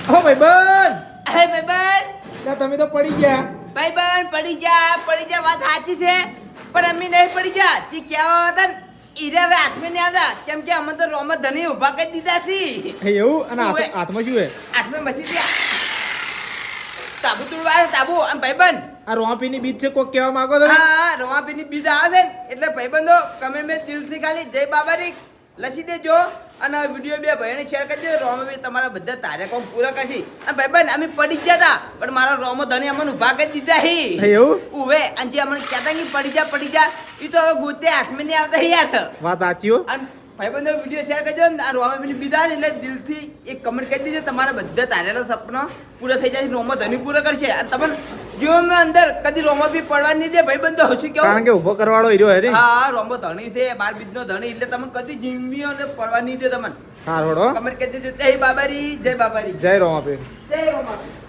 હો ભાઈબંધ હે ભાઈબંધ ત્યાં તમે તો પડી ગયા. ભાઈબંધ પડી જા વાત સાચી છે પણ અમે નહીં પડી જા તી કેવા હતા ને ઈરે હવે હાથમાં નહીં આવતા કેમ કે અમે તો રોમ ધણી ઊભા કરી દીધા છી હે એવું અને ઓવે. હાથમાં શું હે? હાથમાં મસી ગયા તાબુ તુડવા તાબુ અને ભાઈબંધ આ રોપીની બીજ છે કોક કહેવા માંગો તમે? હા રોમાપીની બીજા આવે છે ને એટલે ભાઈબંધો તમે મેં દિલથી ખાલી જય બાબારી લસી દેજો અને વિડીયો બે ભાઈને શેર કરી દેજો રોમાપી તમારા બધા તારે કોમ પૂરા કરશી અને ભાઈબંધ અમે પડી જ ગયા હતા પણ મારા રોમો ધણી અમને ઊભા કરી દીધા હે હી એવું? ઉવે અને જે અમને કહેતા કે પડી જા એ તો હવે ગોતે હાથમાં નહીં આવતા યાર વાત સાચી હો. અને ભાઈબંધો વિડીયો શેર કરજો ને આ રોમાપીની બીજા છે એટલે દિલથી એક કમેન્ટ કરી દેજો તમારા બધા તારેલા સપના પૂરા થઈ જાય રોમો ધણી પૂરા કરશે અને તમને જીવનમાં અંદર કદી રોમાપી પડવા નહીં દે ભાઈબંધો શું કેવું કારણ કે ઉભો કરવાળો હીરો હે ને. હા રોમો ધણી છે 12 બીજનો ધણી એટલે તમે કદી જીમ્યો ને પડવા નહીં દે તમને હા રોડો. કમેન્ટ કરી દેજો જય બાબારી જય રોમાપીર. જય રોમાપીર